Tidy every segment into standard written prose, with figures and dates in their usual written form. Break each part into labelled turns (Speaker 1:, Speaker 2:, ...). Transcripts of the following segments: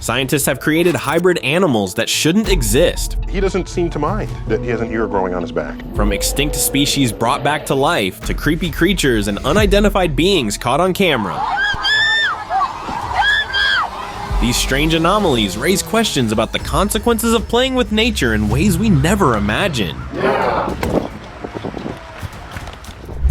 Speaker 1: Scientists have created hybrid animals that shouldn't exist.
Speaker 2: He doesn't seem to mind that he has an ear growing on his back.
Speaker 1: From extinct species brought back to life to creepy creatures and unidentified beings caught on camera. These strange anomalies raise questions about the consequences of playing with nature in ways we never imagined.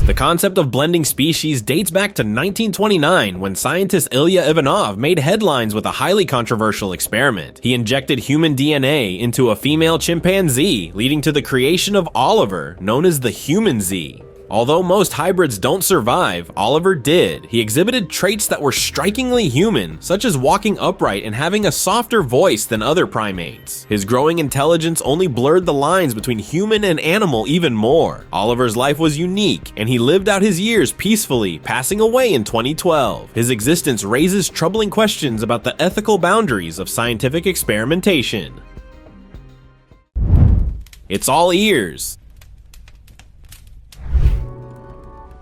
Speaker 1: The concept of blending species dates back to 1929 when scientist Ilya Ivanov made headlines with a highly controversial experiment. He injected human DNA into a female chimpanzee, leading to the creation of Oliver, known as the human Z. Although most hybrids don't survive, Oliver did. He exhibited traits that were strikingly human, such as walking upright and having a softer voice than other primates. His growing intelligence only blurred the lines between human and animal even more. Oliver's life was unique, and he lived out his years peacefully, passing away in 2012. His existence raises troubling questions about the ethical boundaries of scientific experimentation. It's all ears.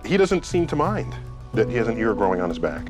Speaker 2: He doesn't seem to mind that he has an ear growing on his back.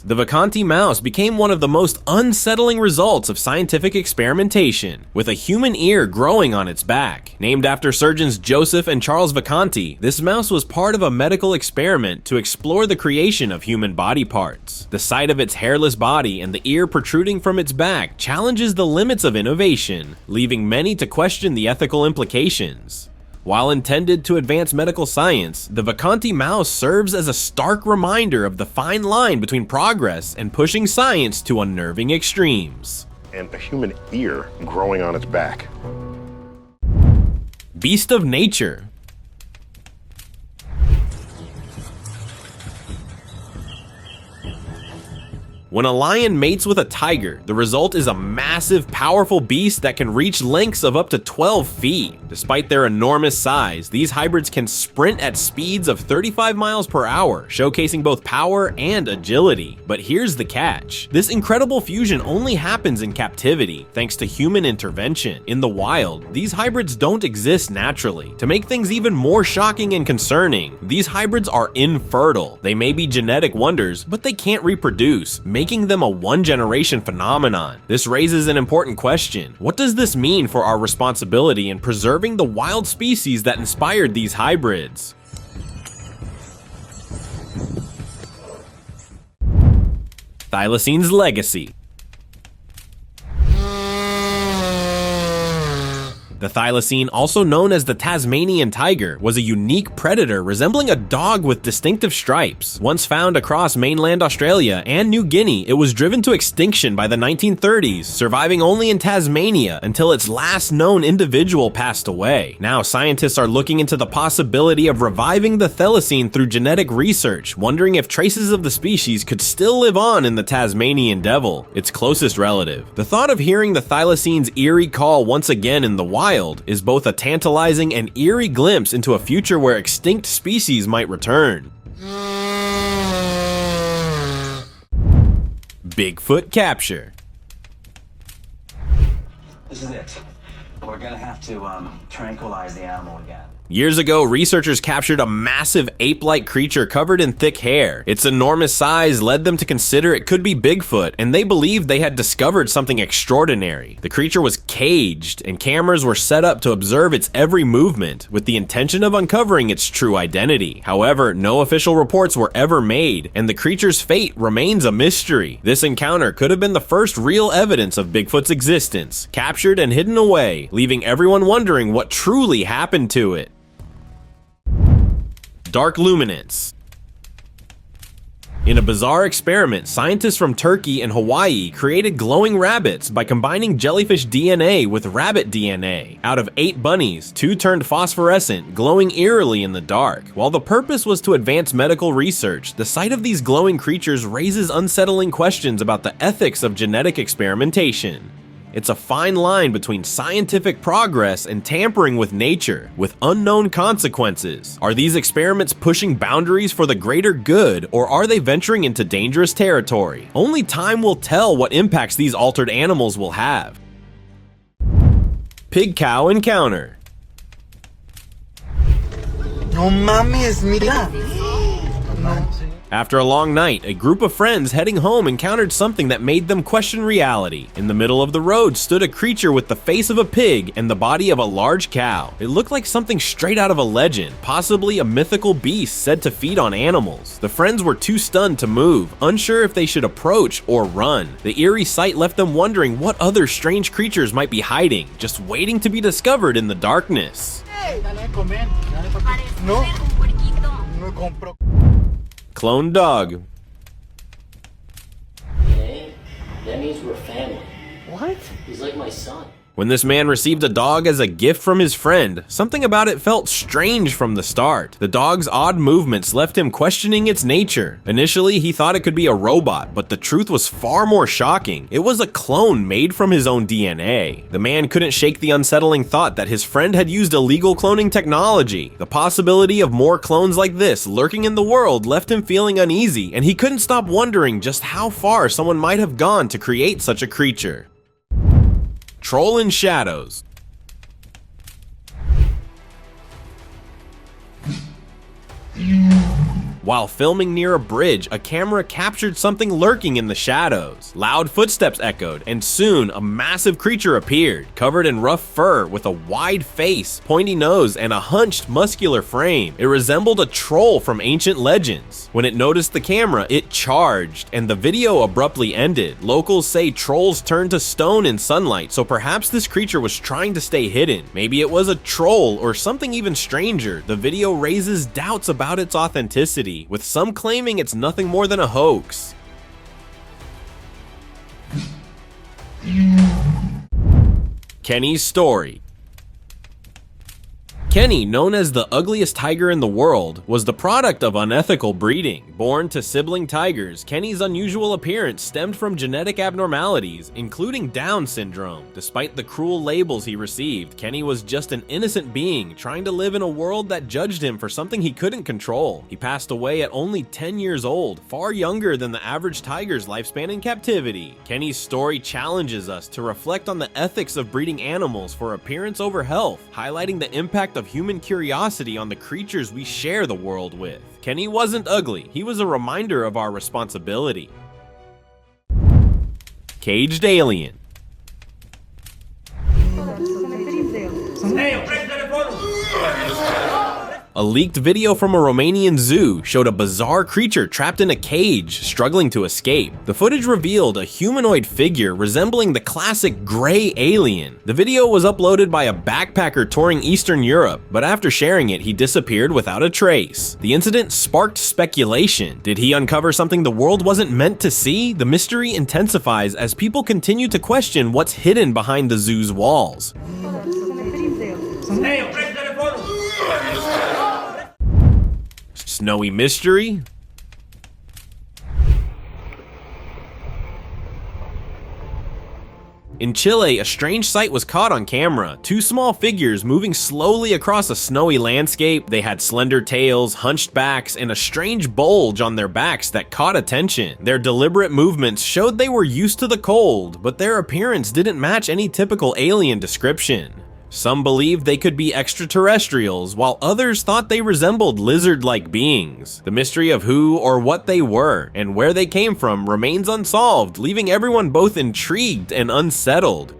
Speaker 1: The Vacanti mouse became one of the most unsettling results of scientific experimentation, with a human ear growing on its back. Named after surgeons Joseph and Charles Vacanti, this mouse was part of a medical experiment to explore the creation of human body parts. The sight of its hairless body and the ear protruding from its back challenges the limits of innovation, leaving many to question the ethical implications. While intended to advance medical science, the Vacanti mouse serves as a stark reminder of the fine line between progress and pushing science to unnerving extremes.
Speaker 2: And a human ear growing on its back.
Speaker 1: Beast of nature. When a lion mates with a tiger, the result is a massive, powerful beast that can reach lengths of up to 12 feet. Despite their enormous size, these hybrids can sprint at speeds of 35 miles per hour, showcasing both power and agility. But here's the catch. This incredible fusion only happens in captivity, thanks to human intervention. In the wild, these hybrids don't exist naturally. To make things even more shocking and concerning, these hybrids are infertile. They may be genetic wonders, but they can't reproduce, making them a one-generation phenomenon. This raises an important question. What does this mean for our responsibility in preserving the wild species that inspired these hybrids? Thylacines' legacy. The thylacine, also known as the Tasmanian tiger, was a unique predator resembling a dog with distinctive stripes. Once found across mainland Australia and New Guinea, it was driven to extinction by the 1930s, surviving only in Tasmania until its last known individual passed away. Now, scientists are looking into the possibility of reviving the thylacine through genetic research, wondering if traces of the species could still live on in the Tasmanian devil, its closest relative. The thought of hearing the thylacine's eerie call once again in the wild is both a tantalizing and eerie glimpse into a future where extinct species might return. Bigfoot capture.
Speaker 3: This is it. We're gonna have to tranquilize the animal again.
Speaker 1: Years ago, researchers captured a massive ape-like creature covered in thick hair. Its enormous size led them to consider it could be Bigfoot, and they believed they had discovered something extraordinary. The creature was caged, and cameras were set up to observe its every movement, with the intention of uncovering its true identity. However, no official reports were ever made, and the creature's fate remains a mystery. This encounter could have been the first real evidence of Bigfoot's existence, captured and hidden away, leaving everyone wondering what truly happened to it. Dark luminance. In a bizarre experiment, scientists from Turkey and Hawaii created glowing rabbits by combining jellyfish DNA with rabbit DNA. Out of 8 bunnies, 2 turned phosphorescent, glowing eerily in the dark. While the purpose was to advance medical research, the sight of these glowing creatures raises unsettling questions about the ethics of genetic experimentation. It's a fine line between scientific progress and tampering with nature, with unknown consequences. Are these experiments pushing boundaries for the greater good, or are they venturing into dangerous territory? Only time will tell what impacts these altered animals will have. Pig-cow encounter.
Speaker 4: No mames, mira.
Speaker 1: After a long night, a group of friends heading home encountered something that made them question reality. In the middle of the road stood a creature with the face of a pig and the body of a large cow. It looked like something straight out of a legend, possibly a mythical beast said to feed on animals. The friends were too stunned to move, unsure if they should approach or run. The eerie sight left them wondering what other strange creatures might be hiding, just waiting to be discovered in the darkness. Clone dog.
Speaker 4: Okay, that means we're family. What? He's like my son.
Speaker 1: When this man received a dog as a gift from his friend, something about it felt strange from the start. The dog's odd movements left him questioning its nature. Initially, he thought it could be a robot, but the truth was far more shocking. It was a clone made from his own DNA. The man couldn't shake the unsettling thought that his friend had used illegal cloning technology. The possibility of more clones like this lurking in the world left him feeling uneasy, and he couldn't stop wondering just how far someone might have gone to create such a creature. Troll in shadows. While filming near a bridge, a camera captured something lurking in the shadows. Loud footsteps echoed, and soon a massive creature appeared, covered in rough fur with a wide face, pointy nose, and a hunched, muscular frame. It resembled a troll from ancient legends. When it noticed the camera, it charged, and the video abruptly ended. Locals say trolls turn to stone in sunlight, so perhaps this creature was trying to stay hidden. Maybe it was a troll or something even stranger. The video raises doubts about its authenticity, with some claiming it's nothing more than a hoax. Kenny's story. Kenny, known as the ugliest tiger in the world, was the product of unethical breeding. Born to sibling tigers, Kenny's unusual appearance stemmed from genetic abnormalities, including Down syndrome. Despite the cruel labels he received, Kenny was just an innocent being trying to live in a world that judged him for something he couldn't control. He passed away at only 10 years old, far younger than the average tiger's lifespan in captivity. Kenny's story challenges us to reflect on the ethics of breeding animals for appearance over health, highlighting the impact of human curiosity on the creatures we share the world with. Kenny wasn't ugly, he was a reminder of our responsibility. Caged alien. A leaked video from a Romanian zoo showed a bizarre creature trapped in a cage, struggling to escape. The footage revealed a humanoid figure resembling the classic gray alien. The video was uploaded by a backpacker touring Eastern Europe, but after sharing it, he disappeared without a trace. The incident sparked speculation. Did he uncover something the world wasn't meant to see? The mystery intensifies as people continue to question what's hidden behind the zoo's walls. Snowy mystery? In Chile, a strange sight was caught on camera. Two small figures moving slowly across a snowy landscape. They had slender tails, hunched backs, and a strange bulge on their backs that caught attention. Their deliberate movements showed they were used to the cold, but their appearance didn't match any typical alien description. Some believed they could be extraterrestrials, while others thought they resembled lizard-like beings. The mystery of who or what they were and where they came from remains unsolved, leaving everyone both intrigued and unsettled.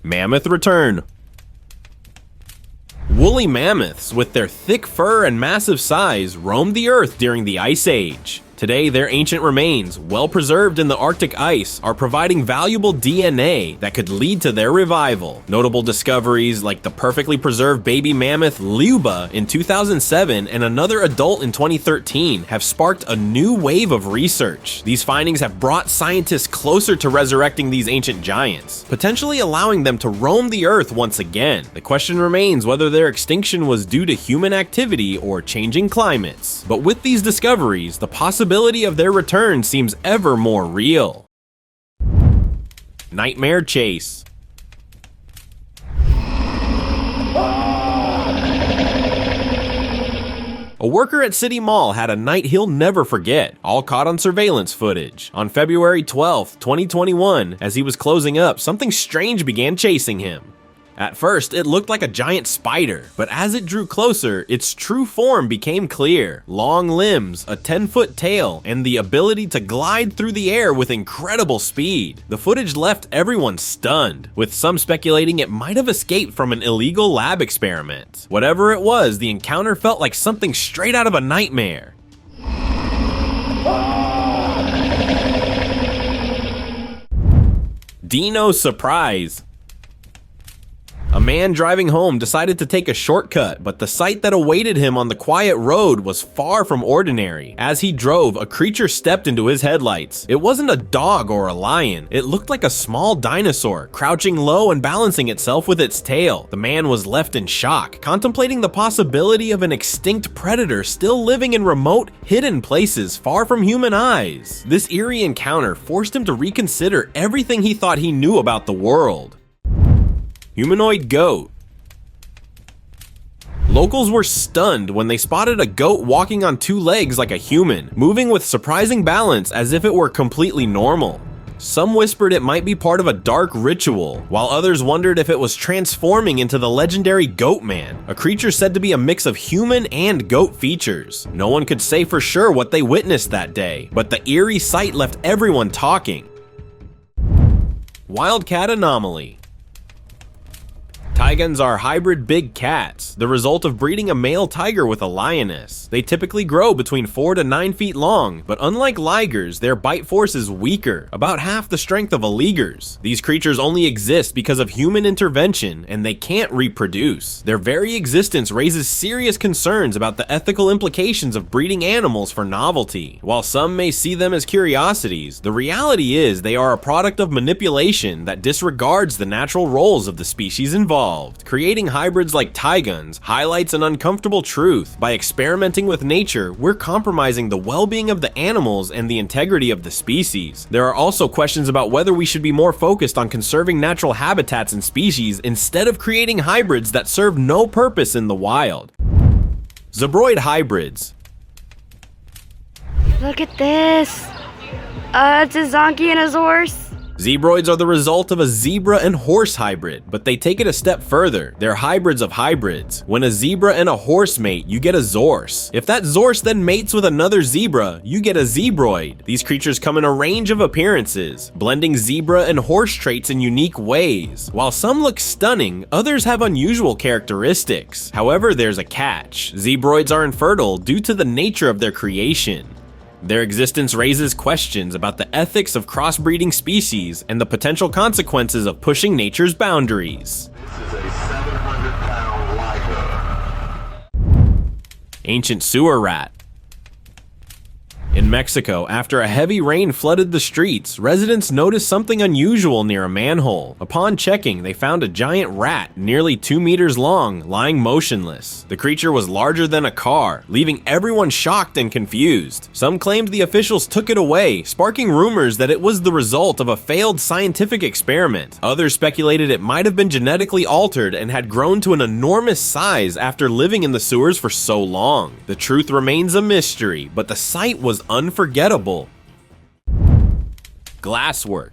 Speaker 1: Mammoth return. Woolly mammoths, with their thick fur and massive size, roamed the Earth during the Ice Age. Today, their ancient remains, well preserved in the Arctic ice, are providing valuable DNA that could lead to their revival. Notable discoveries like the perfectly preserved baby mammoth Luba in 2007 and another adult in 2013 have sparked a new wave of research. These findings have brought scientists closer to resurrecting these ancient giants, potentially allowing them to roam the Earth once again. The question remains whether their extinction was due to human activity or changing climates. But with these discoveries, the possibility of their return seems ever more real. Nightmare chase. A worker at City Mall had a night he'll never forget, all caught on surveillance footage. On February 12th, 2021, as he was closing up, something strange began chasing him. At first, it looked like a giant spider, but as it drew closer, its true form became clear. Long limbs, a 10-foot tail, and the ability to glide through the air with incredible speed. The footage left everyone stunned, with some speculating it might have escaped from an illegal lab experiment. Whatever it was, the encounter felt like something straight out of a nightmare. Dino surprise. A man driving home decided to take a shortcut, but the sight that awaited him on the quiet road was far from ordinary. As he drove, a creature stepped into his headlights. It wasn't a dog or a lion. It looked like a small dinosaur, crouching low and balancing itself with its tail. The man was left in shock, contemplating the possibility of an extinct predator still living in remote, hidden places far from human eyes. This eerie encounter forced him to reconsider everything he thought he knew about the world. Humanoid goat. Locals were stunned when they spotted a goat walking on two legs like a human, moving with surprising balance as if it were completely normal. Some whispered it might be part of a dark ritual, while others wondered if it was transforming into the legendary Goatman, a creature said to be a mix of human and goat features. No one could say for sure what they witnessed that day, but the eerie sight left everyone talking. Wildcat anomaly. Tigans are hybrid big cats, the result of breeding a male tiger with a lioness. They typically grow between 4 to 9 feet long, but unlike ligers, their bite force is weaker, about half the strength of a liger's. These creatures only exist because of human intervention, and they can't reproduce. Their very existence raises serious concerns about the ethical implications of breeding animals for novelty. While some may see them as curiosities, the reality is they are a product of manipulation that disregards the natural roles of the species involved. Creating hybrids like Tigans highlights an uncomfortable truth. By experimenting with nature, we're compromising the well-being of the animals and the integrity of the species. There are also questions about whether we should be more focused on conserving natural habitats and species instead of creating hybrids that serve no purpose in the wild. Zebroid hybrids.
Speaker 5: Look at this. It's a zonkey and a horse.
Speaker 1: Zebroids are the result of a zebra and horse hybrid, but they take it a step further. They're hybrids of hybrids. When a zebra and a horse mate, you get a zorse. If that zorse then mates with another zebra, you get a zebroid. These creatures come in a range of appearances, blending zebra and horse traits in unique ways. While some look stunning, others have unusual characteristics. However, there's a catch. Zebroids are infertile due to the nature of their creation. Their existence raises questions about the ethics of crossbreeding species and the potential consequences of pushing nature's boundaries.
Speaker 6: This is a 700-pound liger.
Speaker 1: Ancient sewer rat. In Mexico, after a heavy rain flooded the streets, residents noticed something unusual near a manhole. Upon checking, they found a giant rat, nearly 2 meters long, lying motionless. The creature was larger than a car, leaving everyone shocked and confused. Some claimed the officials took it away, sparking rumors that it was the result of a failed scientific experiment. Others speculated it might have been genetically altered and had grown to an enormous size after living in the sewers for so long. The truth remains a mystery, but the sight was unforgettable. Glasswork.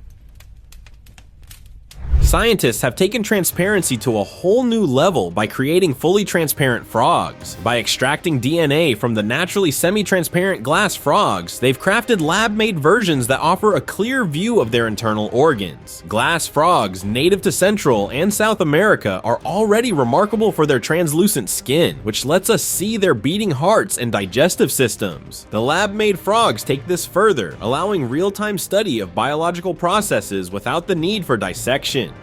Speaker 1: Scientists have taken transparency to a whole new level by creating fully transparent frogs. By extracting DNA from the naturally semi-transparent glass frogs, they've crafted lab-made versions that offer a clear view of their internal organs. Glass frogs, native to Central and South America, are already remarkable for their translucent skin, which lets us see their beating hearts and digestive systems. The lab-made frogs take this further, allowing real-time study of biological processes without the need for dissection.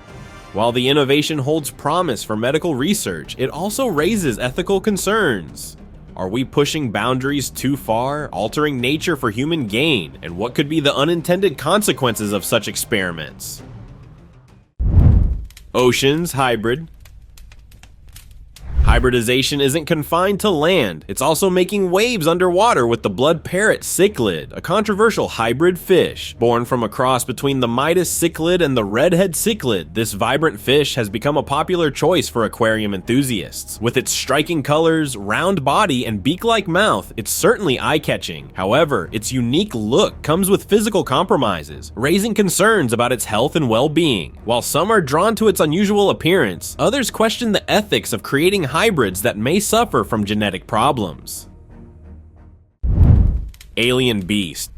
Speaker 1: While the innovation holds promise for medical research, it also raises ethical concerns. Are we pushing boundaries too far, altering nature for human gain, and what could be the unintended consequences of such experiments? Oceans hybrid. Hybridization isn't confined to land, it's also making waves underwater with the blood parrot cichlid, a controversial hybrid fish. Born from a cross between the Midas cichlid and the redhead cichlid, this vibrant fish has become a popular choice for aquarium enthusiasts. With its striking colors, round body, and beak-like mouth, it's certainly eye-catching. However, its unique look comes with physical compromises, raising concerns about its health and well-being. While some are drawn to its unusual appearance, others question the ethics of creating hybrids that may suffer from genetic problems. Alien beast.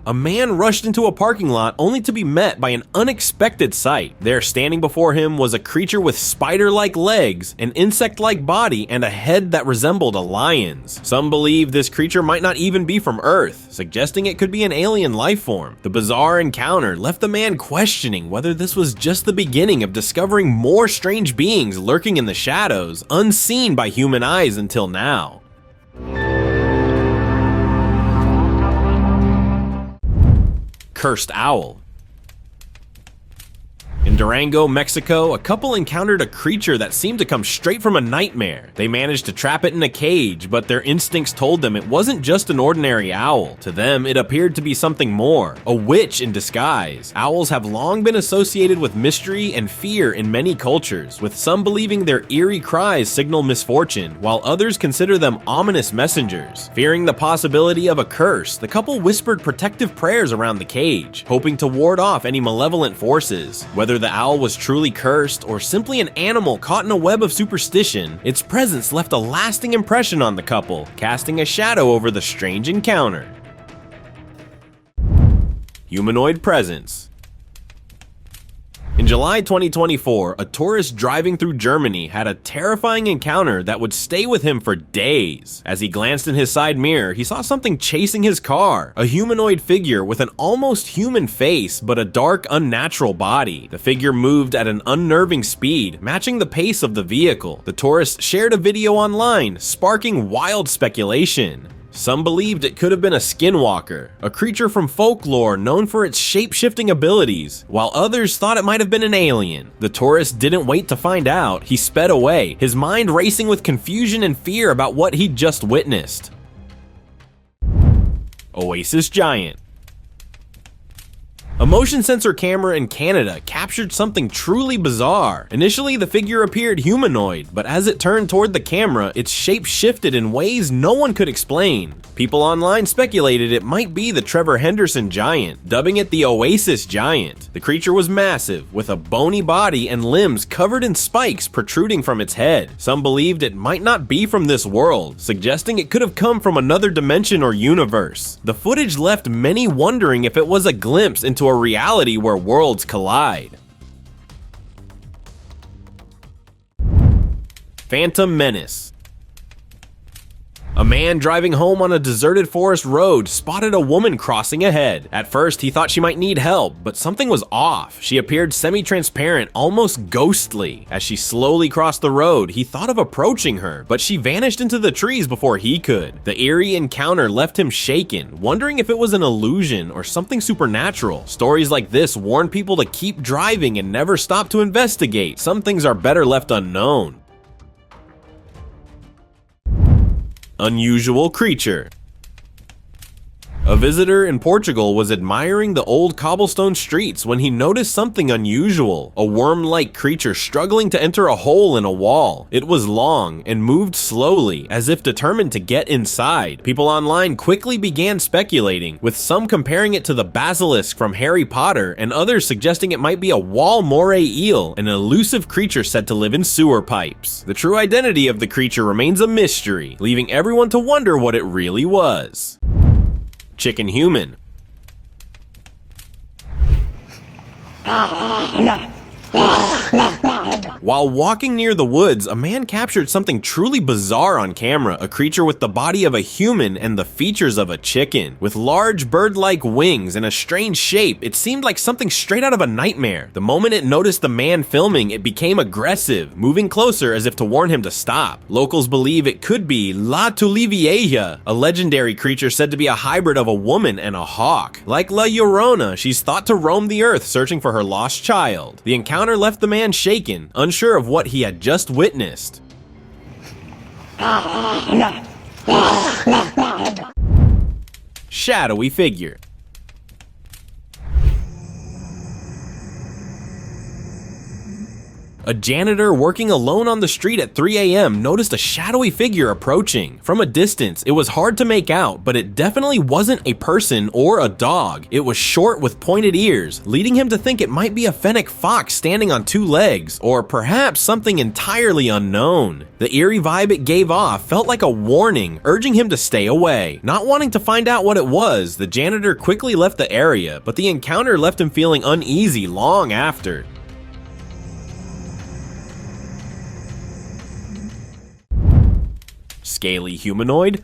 Speaker 1: A man rushed into a parking lot only to be met by an unexpected sight. There standing before him was a creature with spider-like legs, an insect-like body, and a head that resembled a lion's. Some believe this creature might not even be from Earth, suggesting it could be an alien life form. The bizarre encounter left the man questioning whether this was just the beginning of discovering more strange beings lurking in the shadows, unseen by human eyes until now. Cursed owl. In Durango, Mexico, a couple encountered a creature that seemed to come straight from a nightmare. They managed to trap it in a cage, but their instincts told them it wasn't just an ordinary owl. To them, it appeared to be something more, a witch in disguise. Owls have long been associated with mystery and fear in many cultures, with some believing their eerie cries signal misfortune, while others consider them ominous messengers. Fearing the possibility of a curse, the couple whispered protective prayers around the cage, hoping to ward off any malevolent forces. Whether the owl was truly cursed or simply an animal caught in a web of superstition, its presence left a lasting impression on the couple, casting a shadow over the strange encounter. Humanoid presence. In July 2024, a tourist driving through Germany had a terrifying encounter that would stay with him for days. As he glanced in his side mirror, he saw something chasing his car, a humanoid figure with an almost human face but a dark, unnatural body. The figure moved at an unnerving speed, matching the pace of the vehicle. The tourist shared a video online, sparking wild speculation. Some believed it could have been a skinwalker, a creature from folklore known for its shape-shifting abilities, while others thought it might have been an alien. The tourist didn't wait to find out, he sped away, his mind racing with confusion and fear about what he'd just witnessed. Oasis giant. A motion sensor camera in Canada captured something truly bizarre. Initially, the figure appeared humanoid, but as it turned toward the camera, its shape shifted in ways no one could explain. People online speculated it might be the Trevor Henderson giant, dubbing it the Oasis giant. The creature was massive, with a bony body and limbs covered in spikes protruding from its head. Some believed it might not be from this world, suggesting it could have come from another dimension or universe. The footage left many wondering if it was a glimpse into a reality where worlds collide. Phantom menace. A man driving home on a deserted forest road spotted a woman crossing ahead. At first, he thought she might need help, but something was off. She appeared semi-transparent, almost ghostly. As she slowly crossed the road, he thought of approaching her, but she vanished into the trees before he could. The eerie encounter left him shaken, wondering if it was an illusion or something supernatural. Stories like this warn people to keep driving and never stop to investigate. Some things are better left unknown. Unusual creature. A visitor in Portugal was admiring the old cobblestone streets when he noticed something unusual, a worm-like creature struggling to enter a hole in a wall. It was long and moved slowly, as if determined to get inside. People online quickly began speculating, with some comparing it to the basilisk from Harry Potter and others suggesting it might be a wall moray eel, an elusive creature said to live in sewer pipes. The true identity of the creature remains a mystery, leaving everyone to wonder what it really was. Chicken human. While walking near the woods, a man captured something truly bizarre on camera, a creature with the body of a human and the features of a chicken. With large bird-like wings and a strange shape, it seemed like something straight out of a nightmare. The moment it noticed the man filming, it became aggressive, moving closer as if to warn him to stop. Locals believe it could be La Tulivieja, a legendary creature said to be a hybrid of a woman and a hawk. Like La Llorona, she's thought to roam the earth searching for her lost child. The encounter left the man shaken, unsure of what he had just witnessed. Shadowy figure. A janitor working alone on the street at 3 a.m. noticed a shadowy figure approaching. From a distance, it was hard to make out, but it definitely wasn't a person or a dog. It was short with pointed ears, leading him to think it might be a fennec fox standing on 2 legs, or perhaps something entirely unknown. The eerie vibe it gave off felt like a warning, urging him to stay away. Not wanting to find out what it was, the janitor quickly left the area, but the encounter left him feeling uneasy long after. Scaly humanoid.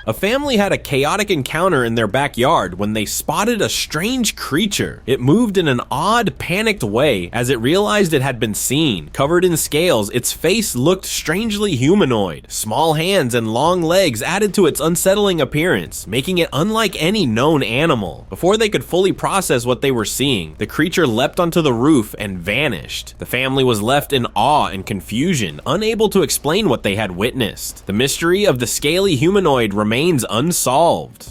Speaker 1: A family had a chaotic encounter in their backyard when they spotted a strange creature. It moved in an odd, panicked way as it realized it had been seen. Covered in scales, its face looked strangely humanoid. Small hands and long legs added to its unsettling appearance, making it unlike any known animal. Before they could fully process what they were seeing, the creature leapt onto the roof and vanished. The family was left in awe and confusion, unable to explain what they had witnessed. The mystery of the scaly humanoid remains unsolved.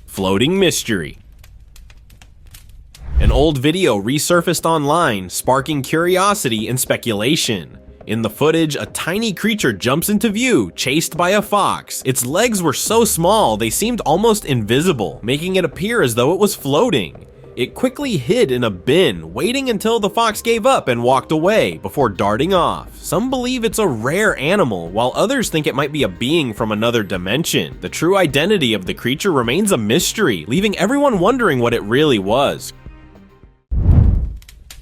Speaker 1: Floating mystery. An old video resurfaced online, sparking curiosity and speculation. In the footage, a tiny creature jumps into view, chased by a fox. Its legs were so small they seemed almost invisible, making it appear as though it was floating. It quickly hid in a bin, waiting until the fox gave up and walked away before darting off. Some believe it's a rare animal, while others think it might be a being from another dimension. The true identity of the creature remains a mystery, leaving everyone wondering what it really was.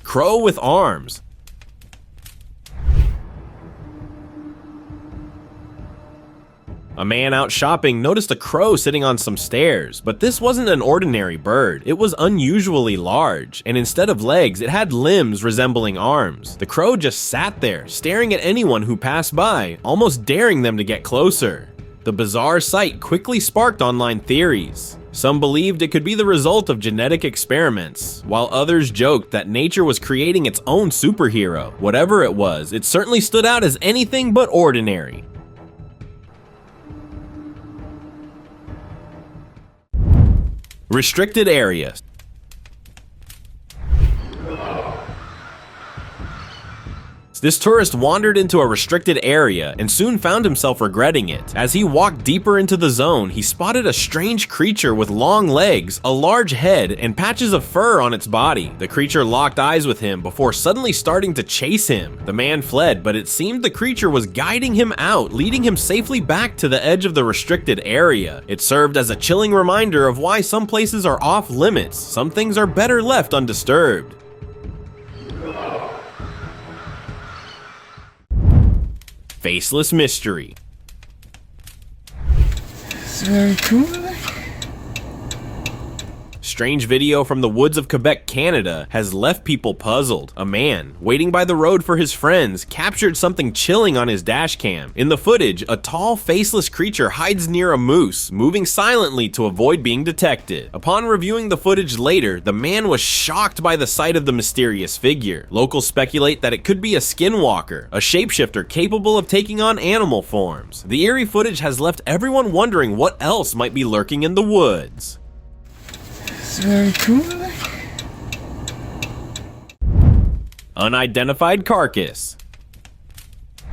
Speaker 1: Crow with arms. A man out shopping noticed a crow sitting on some stairs, but this wasn't an ordinary bird. It was unusually large, and instead of legs, it had limbs resembling arms. The crow just sat there, staring at anyone who passed by, almost daring them to get closer. The bizarre sight quickly sparked online theories. Some believed it could be the result of genetic experiments, while others joked that nature was creating its own superhero. Whatever it was, it certainly stood out as anything but ordinary. Restricted areas. This tourist wandered into a restricted area and soon found himself regretting it. As he walked deeper into the zone, he spotted a strange creature with long legs, a large head, and patches of fur on its body. The creature locked eyes with him before suddenly starting to chase him. The man fled, but it seemed the creature was guiding him out, leading him safely back to the edge of the restricted area. It served as a chilling reminder of why some places are off limits. Some things are better left undisturbed. Faceless mystery.
Speaker 7: It's very cool.
Speaker 1: Strange video from the woods of Quebec, Canada has left people puzzled. A man, waiting by the road for his friends, captured something chilling on his dash cam. In the footage, a tall, faceless creature hides near a moose, moving silently to avoid being detected. Upon reviewing the footage later, the man was shocked by the sight of the mysterious figure. Locals speculate that it could be a skinwalker, a shapeshifter capable of taking on animal forms. The eerie footage has left everyone wondering what else might be lurking in the woods.
Speaker 7: It's very cool.
Speaker 1: Unidentified carcass.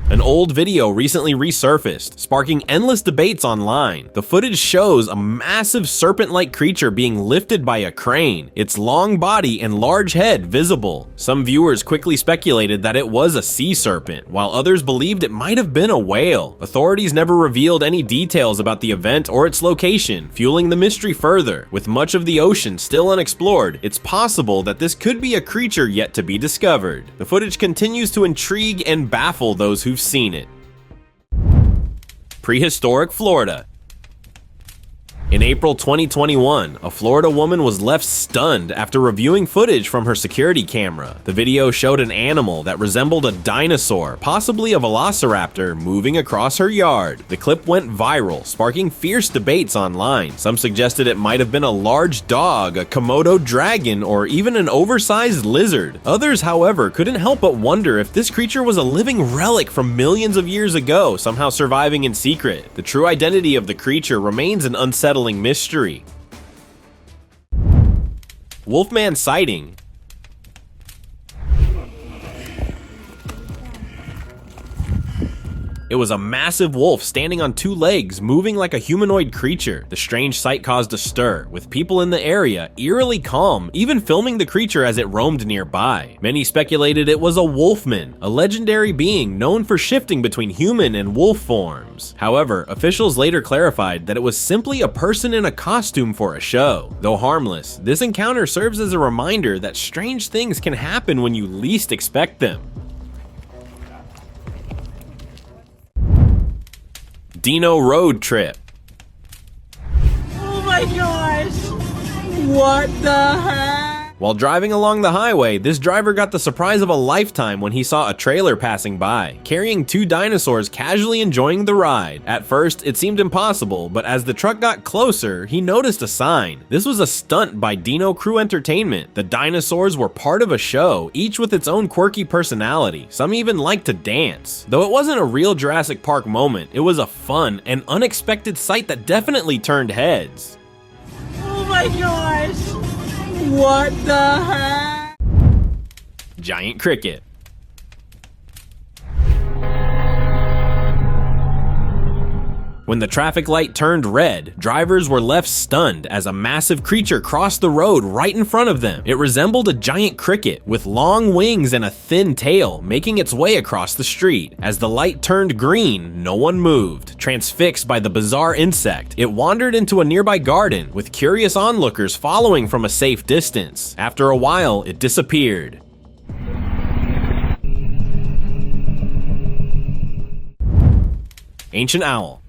Speaker 1: An old video recently resurfaced, sparking endless debates online. The footage shows a massive serpent-like creature being lifted by a crane, its long body and large head visible. Some viewers quickly speculated that it was a sea serpent, while others believed it might have been a whale. Authorities never revealed any details about the event or its location, fueling the mystery further. With much of the ocean still unexplored, it's possible that this could be a creature yet to be discovered. The footage continues to intrigue and baffle those who've seen it. Prehistoric Florida. In April 2021, a Florida woman was left stunned after reviewing footage from her security camera. The video showed an animal that resembled a dinosaur, possibly a velociraptor, moving across her yard. The clip went viral, sparking fierce debates online. Some suggested it might have been a large dog, a Komodo dragon, or even an oversized lizard. Others, however, couldn't help but wonder if this creature was a living relic from millions of years ago, somehow surviving in secret. The true identity of the creature remains an unsettling mystery. Wolfman sighting. It was a massive wolf standing on two legs, moving like a humanoid creature. The strange sight caused a stir, with people in the area eerily calm, even filming the creature as it roamed nearby. Many speculated it was a Wolfman, a legendary being known for shifting between human and wolf forms. However, officials later clarified that it was simply a person in a costume for a show. Though harmless, this encounter serves as a reminder that strange things can happen when you least expect them. Dino road trip.
Speaker 8: Oh my gosh! What the heck?
Speaker 1: While driving along the highway, this driver got the surprise of a lifetime when he saw a trailer passing by, carrying two dinosaurs casually enjoying the ride. At first, it seemed impossible, but as the truck got closer, he noticed a sign. This was a stunt by Dino Crew Entertainment. The dinosaurs were part of a show, each with its own quirky personality. Some even liked to dance. Though it wasn't a real Jurassic Park moment, it was a fun and unexpected sight that definitely turned heads.
Speaker 8: Oh my gosh! What the heck?
Speaker 1: Giant cricket. When the traffic light turned red, drivers were left stunned as a massive creature crossed the road right in front of them. It resembled a giant cricket with long wings and a thin tail, making its way across the street. As the light turned green, no one moved. Transfixed by the bizarre insect, it wandered into a nearby garden, with curious onlookers following from a safe distance. After a while, it disappeared. Ancient owl.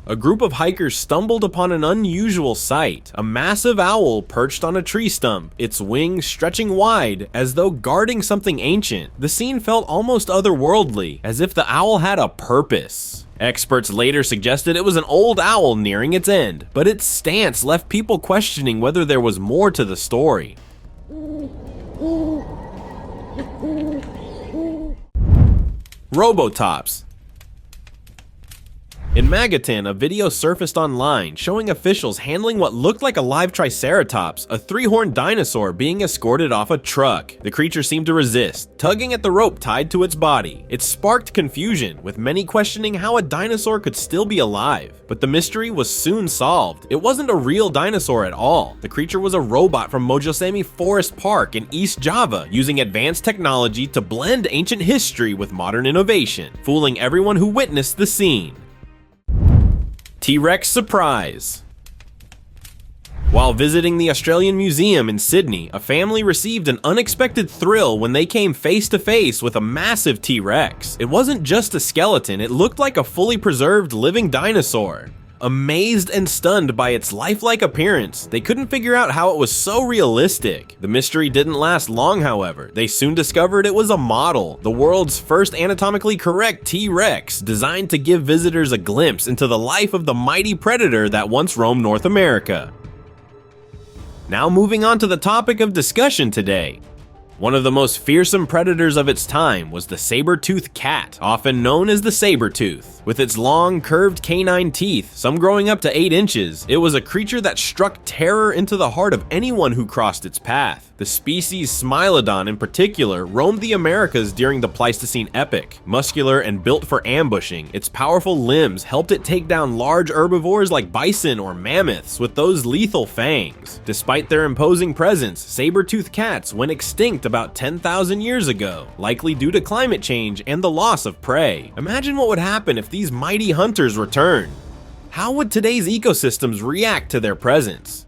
Speaker 1: A group of hikers stumbled upon an unusual sight, a massive owl perched on a tree stump, its wings stretching wide as though guarding something ancient. The scene felt almost otherworldly, as if the owl had a purpose. Experts later suggested it was an old owl nearing its end, but its stance left people questioning whether there was more to the story. Robotops. In Magatin, a video surfaced online showing officials handling what looked like a live Triceratops, a three-horned dinosaur being escorted off a truck. The creature seemed to resist, tugging at the rope tied to its body. It sparked confusion, with many questioning how a dinosaur could still be alive. But the mystery was soon solved. It wasn't a real dinosaur at all. The creature was a robot from Mojosemi Forest Park in East Java, using advanced technology to blend ancient history with modern innovation, fooling everyone who witnessed the scene. T-Rex surprise. While visiting the Australian Museum in Sydney, a family received an unexpected thrill when they came face to face with a massive T-Rex. It wasn't just a skeleton, it looked like a fully preserved living dinosaur. Amazed and stunned by its lifelike appearance, they couldn't figure out how it was so realistic. The mystery didn't last long, however. They soon discovered it was a model, the world's first anatomically correct T-Rex, designed to give visitors a glimpse into the life of the mighty predator that once roamed North America. Now moving on to the topic of discussion today. One of the most fearsome predators of its time was the saber-tooth cat, often known as the saber-tooth. With its long, curved canine teeth, some growing up to 8 inches, it was a creature that struck terror into the heart of anyone who crossed its path. The species Smilodon in particular roamed the Americas during the Pleistocene epoch. Muscular and built for ambushing, its powerful limbs helped it take down large herbivores like bison or mammoths with those lethal fangs. Despite their imposing presence, saber-tooth cats went extinct about 10,000 years ago, likely due to climate change and the loss of prey. Imagine what would happen if these mighty hunters returned. How would today's ecosystems react to their presence?